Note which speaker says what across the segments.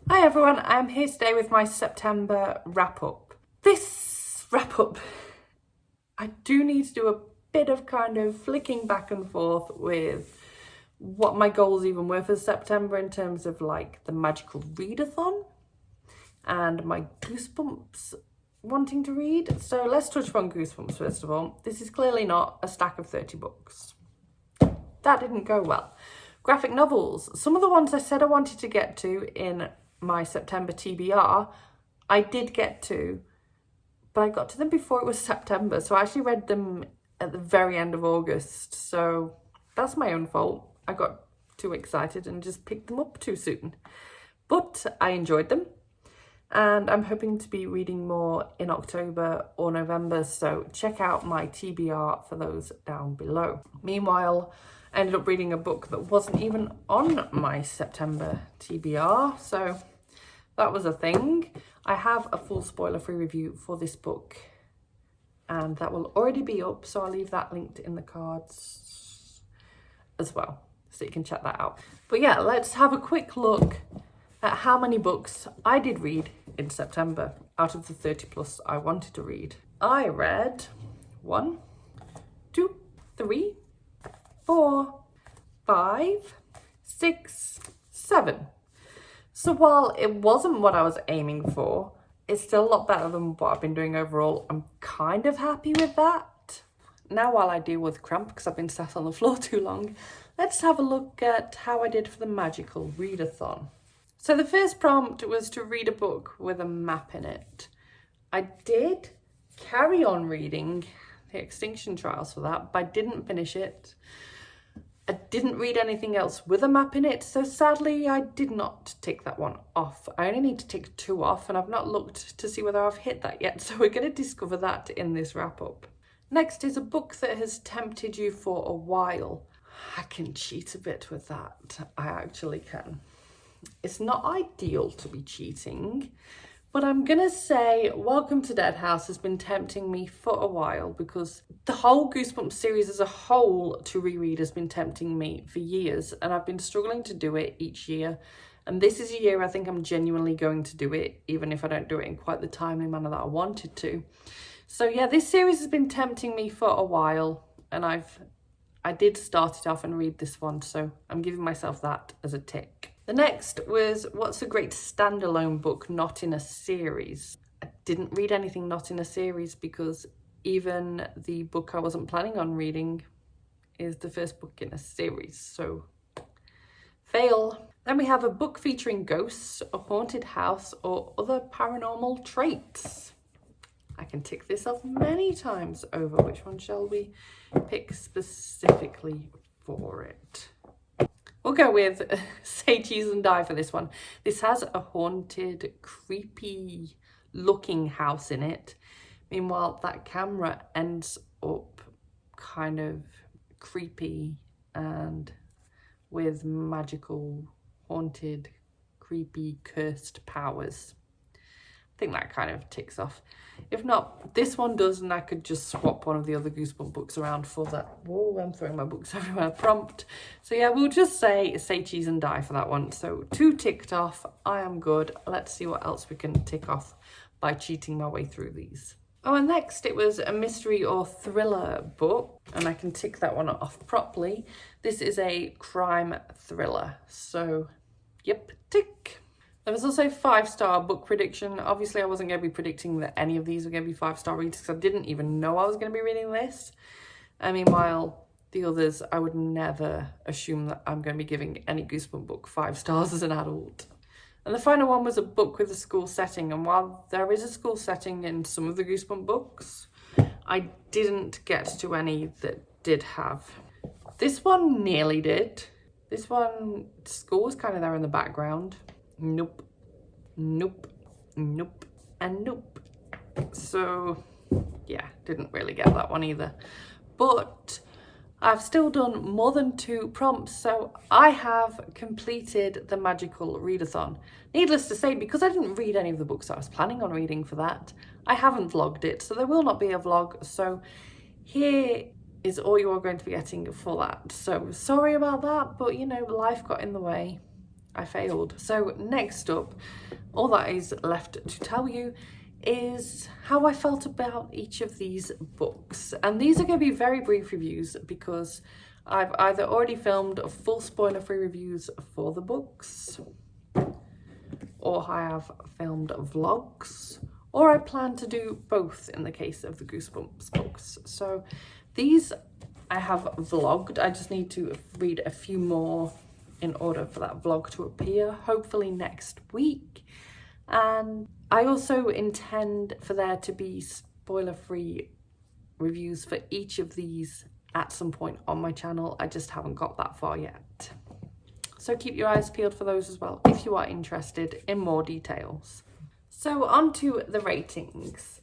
Speaker 1: Hi everyone, I'm here today with my September wrap-up. This wrap-up, I do need to do a bit of kind of flicking back and forth with what my goals even were for September in terms of like the Magical Readathon and my Goosebumps wanting to read. So let's touch upon Goosebumps first of all. This is clearly not a stack of 30 books. That didn't go well. Graphic novels, some of the ones I said I wanted to get to in my September TBR, I did get to, but I got to them before it was September, so I actually read them at the very end of August, so that's my own fault. I got too excited and just picked them up too soon, but I enjoyed them, and I'm hoping to be reading more in October or November, so check out my TBR for those down below. Meanwhile, I ended up reading a book that wasn't even on my September TBR, so that was a thing. I have a full spoiler-free review for this book, and that will already be up, so I'll leave that linked in the cards as well, so you can check that out. But yeah, let's have a quick look at how many books I did read in September out of the 30 plus I wanted to read. I read 1, 2, 3, 4, 5, 6, 7. So while it wasn't what I was aiming for, it's still a lot better than what I've been doing overall. I'm kind of happy with that. Now while I deal with cramp because I've been sat on the floor too long, let's have a look at how I did for the Magical Readathon. So the first prompt was to read a book with a map in it. I did carry on reading The Extinction Trials for that, but I didn't finish it. I didn't read anything else with a map in it, so sadly I did not tick that one off. I only need to tick 2 off, and I've not looked to see whether I've hit that yet, so we're going to discover that in this wrap-up. Next is a book that has tempted you for a while. I can cheat a bit with that, I actually can. It's not ideal to be cheating, but I'm gonna say Welcome to Dead House has been tempting me for a while because the whole Goosebumps series as a whole to reread has been tempting me for years, and I've been struggling to do it each year. And this is a year I think I'm genuinely going to do it, even if I don't do it in quite the timely manner that I wanted to. So yeah, this series has been tempting me for a while, and I did start it off and read this one, so I'm giving myself that as a tick. The next was What's a Great Standalone Book Not in a Series? I didn't read anything not in a series because even the book I wasn't planning on reading is the first book in a series, so fail. Then we have a book featuring ghosts, a haunted house, or other paranormal traits. I can tick this off many times over. Which one shall we pick specifically for it? We'll go with Say Cheese and Die for this one. This has a haunted, creepy looking house in it. Meanwhile, that camera ends up kind of creepy and with magical, haunted, creepy, cursed powers. I think that kind of ticks off. If not, this one does, and I could just swap one of the other Goosebumps books around for that. Whoa, I'm throwing my books everywhere prompt. So yeah, we'll just say Cheese and Die for that one. So 2 ticked off, I am good. Let's see what else we can tick off by cheating my way through these. Oh, and next it was a mystery or thriller book, and I can tick that one off properly. This is a crime thriller, so yep, tick. There was also 5-star book prediction. Obviously, I wasn't going to be predicting that any of these were going to be 5-star reads because I didn't even know I was going to be reading this. I mean, while the others, I would never assume that I'm going to be giving any Goosebump book 5 stars as an adult. And the final one was a book with a school setting. And while there is a school setting in some of the Goosebump books, I didn't get to any that did have. This one nearly did. This one, school was kind of there in the background. Nope, nope, nope, and nope. So yeah, didn't really get that one either. But I've still done more than 2 prompts, so I have completed the Magical Readathon. Needless to say, because I didn't read any of the books I was planning on reading for that, I haven't vlogged it, so there will not be a vlog. So here is all you are going to be getting for that. So sorry about that, but you know, life got in the way. I failed. So next up, all that is left to tell you is how I felt about each of these books. And these are going to be very brief reviews because I've either already filmed full spoiler-free reviews for the books, or I have filmed vlogs, or I plan to do both in the case of the Goosebumps books. So these I have vlogged. I just need to read a few more in order for that vlog to appear, hopefully next week. And I also intend for there to be spoiler-free reviews for each of these at some point on my channel. I just haven't got that far yet. So keep your eyes peeled for those as well if you are interested in more details. So on to the ratings.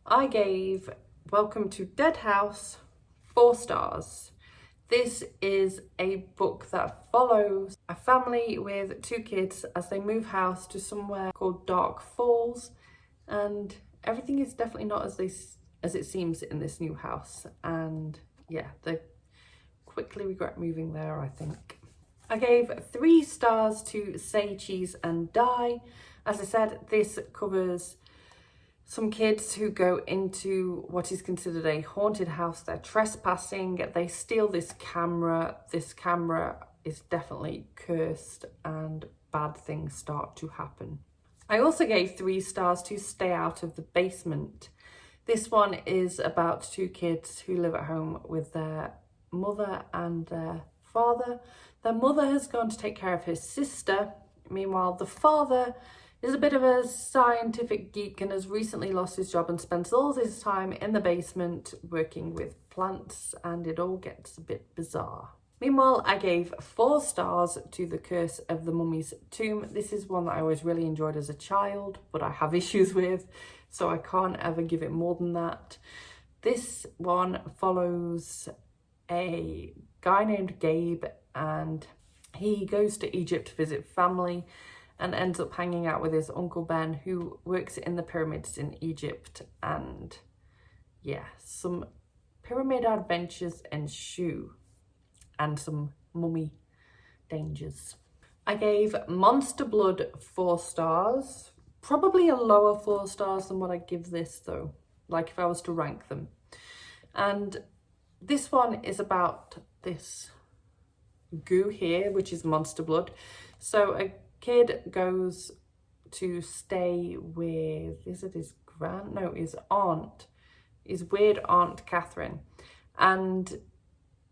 Speaker 1: I gave Welcome to Dead House 4 stars. This is a book that follows a family with 2 kids as they move house to somewhere called Dark Falls, and everything is definitely not as it seems in this new house, and yeah, they quickly regret moving there, I think. I gave 3 stars to Say Cheese and Die. As I said, this covers some kids who go into what is considered a haunted house. They're trespassing, they steal this camera. This camera is definitely cursed and bad things start to happen. I also gave 3 stars to Stay Out of the Basement. This one is about 2 kids who live at home with their mother and their father. Their mother has gone to take care of her sister. Meanwhile, the father is a bit of a scientific geek and has recently lost his job and spends all his time in the basement working with plants, and it all gets a bit bizarre. Meanwhile, I gave 4 stars to The Curse of the Mummies Tomb. This is one that I always really enjoyed as a child, but I have issues with, so I can't ever give it more than that. This one follows a guy named Gabe, and he goes to Egypt to visit family and ends up hanging out with his Uncle Ben, who works in the pyramids in Egypt. And yeah, some pyramid adventures ensue and some mummy dangers. I gave Monster Blood 4 stars. Probably a lower 4 stars than what I give this though, like if I was to rank them. And this one is about this goo here, which is Monster Blood. So a kid goes to stay with, is it his his aunt, his weird Aunt Catherine. And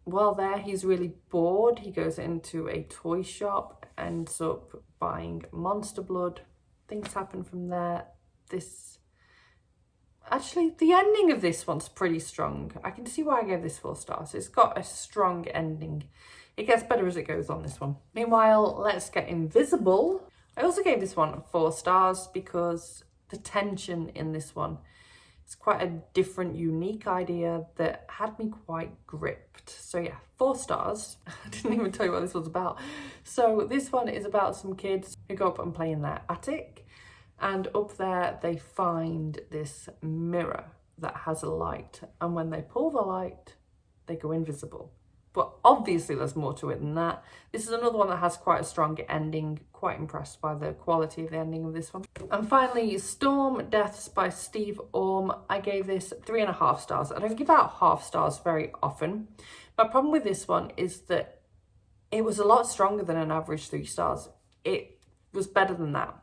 Speaker 1: while there, he's really bored. He goes into a toy shop, ends up buying Monster Blood. Things happen from there. Actually, the ending of this one's pretty strong. I can see why I gave this 4 stars. It's got a strong ending. It gets better as it goes on, this one. Meanwhile, Let's Get Invisible. I also gave this one 4 stars because the tension in this one is quite a different, unique idea that had me quite gripped. So yeah, 4 stars. I didn't even tell you what this was about. So this one is about some kids who go up and play in their attic, and up there they find this mirror that has a light, and when they pull the light, they go invisible. But obviously there's more to it than that. This is another one that has quite a strong ending. Quite impressed by the quality of the ending of this one. And finally, Storm Deaths by Steve Orme. I gave this 3.5 stars. I don't give out half stars very often. My problem with this one is that it was a lot stronger than an average 3 stars. It was better than that,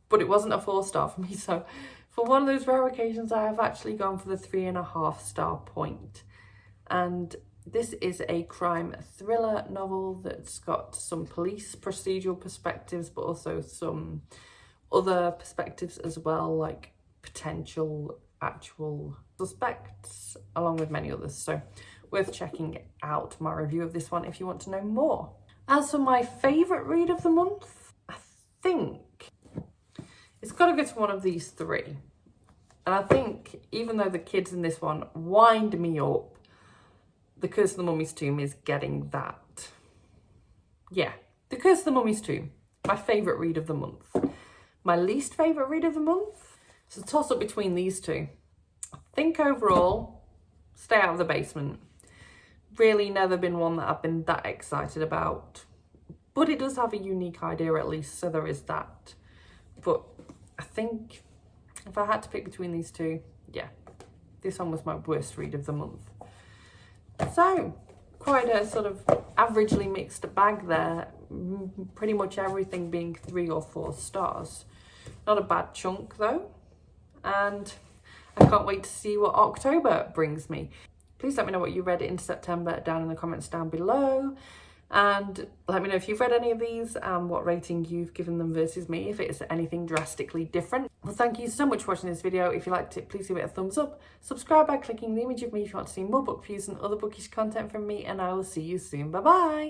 Speaker 1: but it wasn't a 4 star for me. So for one of those rare occasions, I have actually gone for the 3.5 star point. And this is a crime thriller novel that's got some police procedural perspectives, but also some other perspectives as well, like potential actual suspects, along with many others. So worth checking out my review of this one if you want to know more. As for my favourite read of the month, I think it's got to go to one of these 3. And I think even though the kids in this one wind me up, The Curse of the Mummy's Tomb is getting that. Yeah, The Curse of the Mummy's Tomb, my favourite read of the month. My least favourite read of the month? It's a toss-up between these 2. I think overall, Stay Out of the Basement. Really never been one that I've been that excited about. but it does have a unique idea at least, so there is that. But I think if I had to pick between these two, yeah, this one was my worst read of the month. So quite a sort of averagely mixed bag there, pretty much everything being 3 or 4 stars. Not a bad chunk though, and I can't wait to see what October brings me. Please let me know what you read in September down in the comments down below, and let me know if you've read any of these and what rating you've given them versus me, if it's anything drastically different. Well, thank you so much for watching this video. If you liked it, please give it a thumbs up. Subscribe by clicking the image of me if you want to see more book reviews and other bookish content from me, and I will see you soon. Bye bye.